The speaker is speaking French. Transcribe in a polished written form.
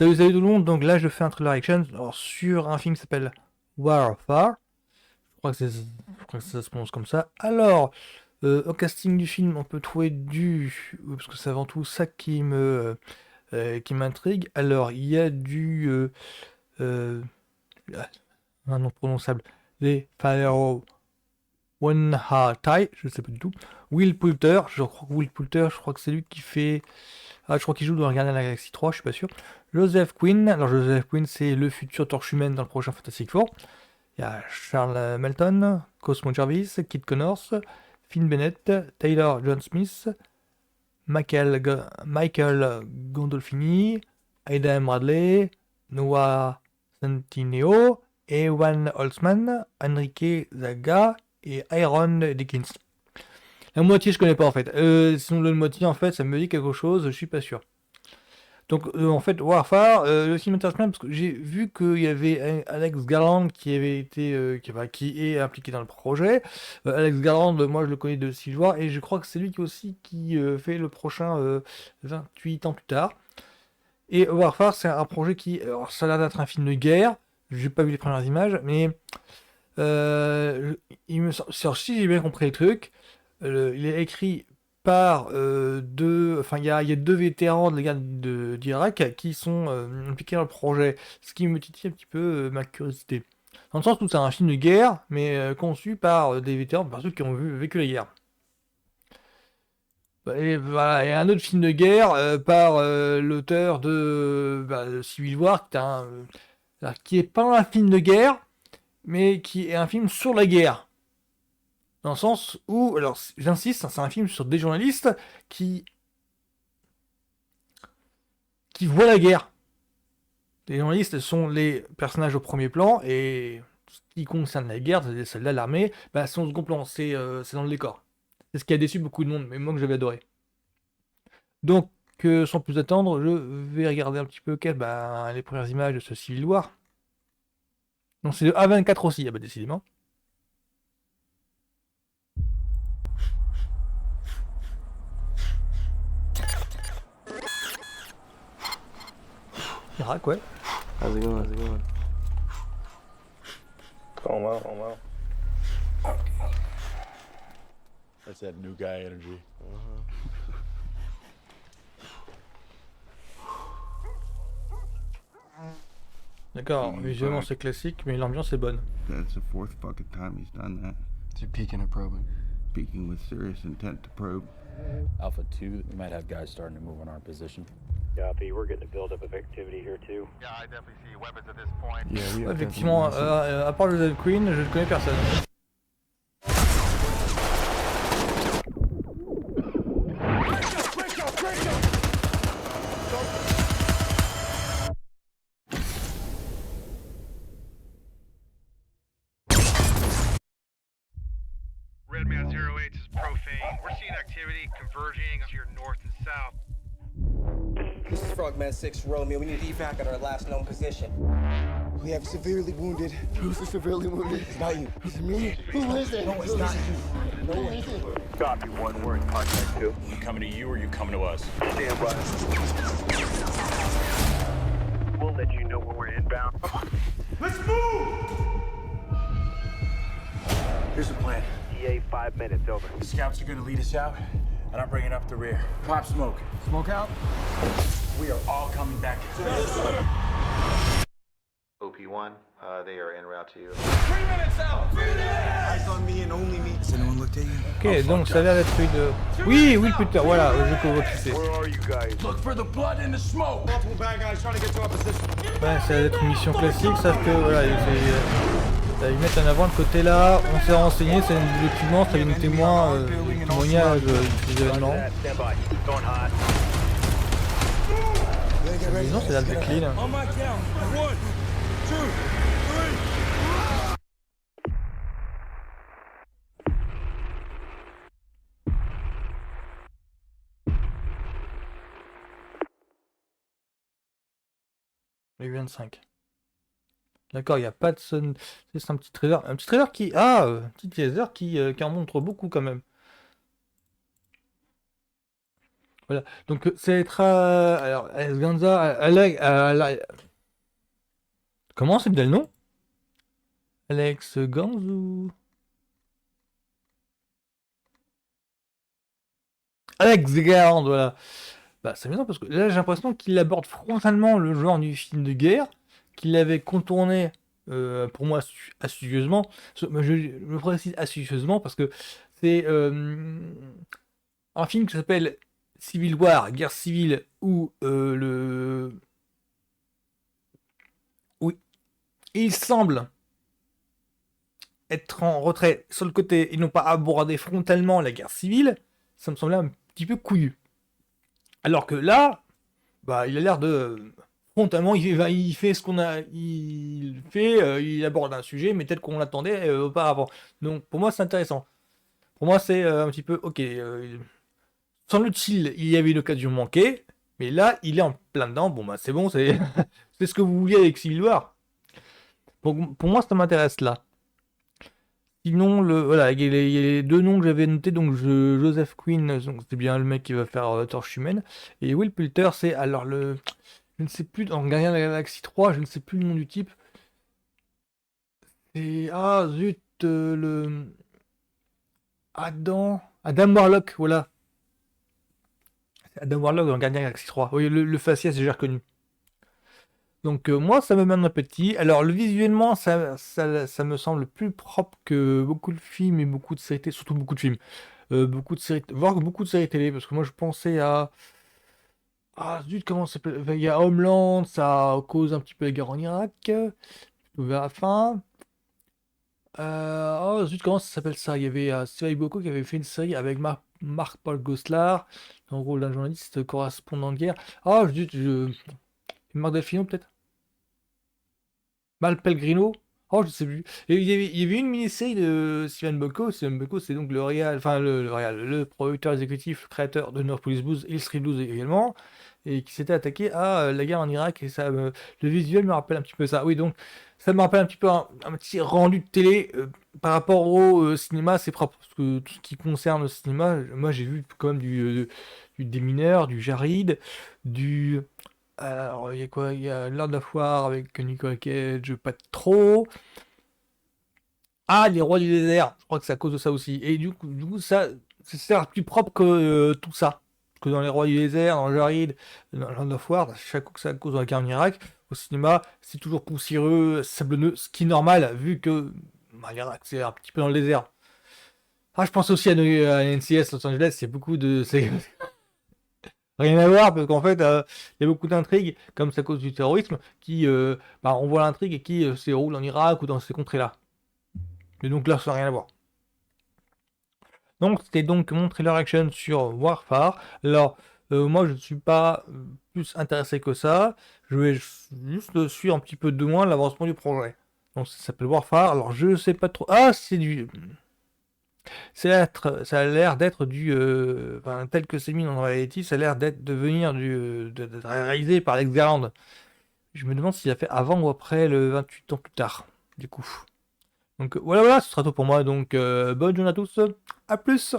Salut tout le monde, donc là je fais un trailer action sur un film qui s'appelle Warfare. Je crois que ça se prononce comme ça. Alors, au casting du film, on peut trouver parce que c'est avant tout ça qui m'intrigue. Alors, il y a euh, ah, un nom prononçable, les Pharaoh Wenha-Tai, je sais pas du tout. Will Poulter, je crois que c'est lui qui fait. Ah, je crois qu'il joue dans Guardians of la Galaxie 3, je suis pas sûr. Joseph Quinn, alors Joseph Quinn c'est le futur Torche Humaine dans le prochain Fantastic Four. Il y a Charles Melton, Cosmo Jarvis, Kit Connors, Finn Bennett, Taylor John Smith, Michael Gondolfini, Aidan Bradley, Noah Centineo, Ewan Holtzman, Enrique Zaga et Aaron Dickens. La moitié je connais pas en fait. Sinon l'autre moitié en fait ça me dit quelque chose, je suis pas sûr. Donc en fait Warfare, le film m'intéresse bien parce que j'ai vu qu'il y avait Alex Garland qui avait été, qui est impliqué dans le projet. Alex Garland, moi je le connais de Civil War et je crois que c'est lui qui fait le prochain 28 ans plus tard. Et Warfare c'est un projet qui, alors, ça a l'air d'être un film de guerre. J'ai pas vu les premières images, mais il me semble, si j'ai bien compris le truc. Il est écrit par deux. Enfin, il y a deux vétérans de la guerre d'Irak qui sont impliqués dans le projet. Ce qui me titille un petit peu ma curiosité. Dans le sens où c'est un film de guerre, mais conçu par des vétérans, par ceux qui ont vécu la guerre. Et voilà, et un autre film de guerre par l'auteur de Civil War, qui est pas un film de guerre, mais qui est un film sur la guerre. Dans le sens où, alors j'insiste, c'est un film sur des journalistes qui, qui voient la guerre. Les journalistes sont les personnages au premier plan et ce qui concerne la guerre, c'est celle-là, l'armée, bah, c'est au second plan, c'est dans le décor. C'est ce qui a déçu beaucoup de monde, mais moi que j'avais adoré. Donc, sans plus attendre, je vais regarder un petit peu les premières images de ce Civil War. Donc c'est le A24 aussi, ah bah décidément. Irak, ouais. How's it going? How's it going? Going well, going well. That's that new guy energy. D'accord, visuellement c'est classique, mais l'ambiance est bonne. That's the fourth fucking time he's done that. So you're peeking or probing? Speaking with serious intent to probe. Alpha 2, we might have guys starting to move on our position. Copy, we're getting a buildup of activity here too. Yeah, I definitely see weapons at this point. Yeah, we have Effectivement, à part le Queen, je ne connais personne. Redman 08 is profane. We're seeing activity converging to your north and south. This is Frogman 6 Romeo. We need evac at our last known position. We have severely wounded. Who's the severely wounded? It's not you. Is it me? Who is it? No, it's not you. No, is it? Copy, 1, we're in contact 2. You coming to you or you coming to us? Stand by. We'll let you know when we're inbound. Let's move! Here's the plan. EA 5 minutes, over. The scouts are gonna lead us out, and I'm bringing up the rear. Pop smoke. Smoke out? We are all coming back. OP1, they are en route to you. 3 minutes out! Eyes on me and only me. Has anyone looked at you? Ok, donc ça a l'air d'être une... Oui, Will Poulter, voilà, je vois qui c'est. Where are you guys? Look for the blood and the smoke. Multiple bad guys trying to get to our position. Ouais, ça va être une mission classique, sauf que voilà, ils mettent en avant le côté là, on s'est renseigné, c'est des documents, ça vient de témoignages des événements. Stand by. Going hot. Non, c'est là de clean. On my count. 1, 2, 3. Les 25. D'accord, il n'y a pas de son. C'est un petit trailer. Un petit trailer qui. Ah un petit teaser qui en montre beaucoup quand même. Voilà. Donc ça va être alors Alex Ganza, comment c'est le nom? Alex Ganzou. Alex Garand, voilà. Bah, c'est bien parce que là, j'ai l'impression qu'il aborde frontalement le genre du film de guerre, qu'il avait contourné, pour moi, astucieusement. Je précise astucieusement parce que c'est un film qui s'appelle Civil War, guerre civile, où oui, il semble être en retrait sur le côté et non pas aborder frontalement la guerre civile. Ça me semblait un petit peu couillu. Alors que là, bah, il a l'air de frontalement, il fait ce qu'on a, il aborde un sujet, mais tel qu'on l'attendait auparavant. Donc pour moi, c'est intéressant. Pour moi, c'est un petit peu ok. Semble-t-il, il y avait une occasion manquée, mais là, il est en plein dedans. Bon, bah, c'est bon, c'est c'est ce que vous vouliez avec Civil War. Pour moi, ça m'intéresse là. Sinon, voilà, il y a les deux noms que j'avais notés, donc Joseph Quinn, donc c'est bien le mec qui va faire Torche Humaine, et Will Poulter, c'est alors je ne sais plus, dans Gardien de la Galaxie 3, je ne sais plus le nom du type. C'est, ah zut, Adam Warlock, voilà. C'est Adam Warlock dans Gardien de la Galaxie 3. Oui, le faciès, j'ai reconnu. Donc moi, ça me met un appétit. Alors, visuellement, ça me semble plus propre que beaucoup de films et beaucoup de séries télé, surtout beaucoup de films. Beaucoup de séries, voire beaucoup de séries télé, parce que moi, je pensais à... Ah, zut, comment ça s'appelle? Enfin, il y a Homeland, ça cause un petit peu la guerre en Irak, vers la fin. Oh, zut, comment ça s'appelle ça? Il y avait Sylvain Boko qui avait fait une série avec Marc-Paul Gosselaar, dans le rôle d'un journaliste correspondant de guerre. Oh, zut, Marc Delfino, peut-être? Mal Pellegrino? Oh, je sais plus. Et il y avait une mini-série de Steven Bocco. Steven Bocco, c'est donc le réal, enfin le producteur exécutif, le créateur de North Police Blues et Hill Street Blues également, et qui s'était attaqué à la guerre en Irak. Et ça, le visuel me rappelle un petit peu ça. Oui, donc ça me rappelle un petit peu un petit rendu de télé par rapport au cinéma. C'est propre. Parce que tout ce qui concerne le cinéma, moi j'ai vu quand même du Démineur, du Jarid, du. Alors, il y a quoi? Il y a Lord of War avec Nicolas Cage, pas trop. Ah, les Rois du désert, je crois que c'est à cause de ça aussi. Et du coup ça sert plus propre que tout ça. Que dans les Rois du désert, dans Jarid, dans Lord of War, chaque coup que ça cause dans la guerre en Irak, au cinéma, c'est toujours poussiéreux, sablonneux, ce qui est normal, vu que l'Irak, c'est un petit peu dans le désert. Ah, je pense aussi à NCS Los Angeles, il y a beaucoup de. Rien à voir, parce qu'en fait, il y a beaucoup d'intrigues, comme c'est à cause du terrorisme, qui, on voit l'intrigue et qui se déroule en Irak ou dans ces contrées-là. Et donc là, ça n'a rien à voir. Donc, c'était donc mon trailer action sur Warfare. Alors, moi, je ne suis pas plus intéressé que ça. Je vais juste suivre un petit peu de loin l'avancement du projet. Donc, ça s'appelle Warfare. Alors, je sais pas trop. Ah, c'est du. Ça a l'air d'être tel que c'est mis dans Reality, ça a l'air de venir d'être réalisé par Alex Garland. Je me demande s'il a fait avant ou après le 28 ans plus tard, du coup. Donc voilà, ce sera tout pour moi. Donc bonne journée à tous, à plus!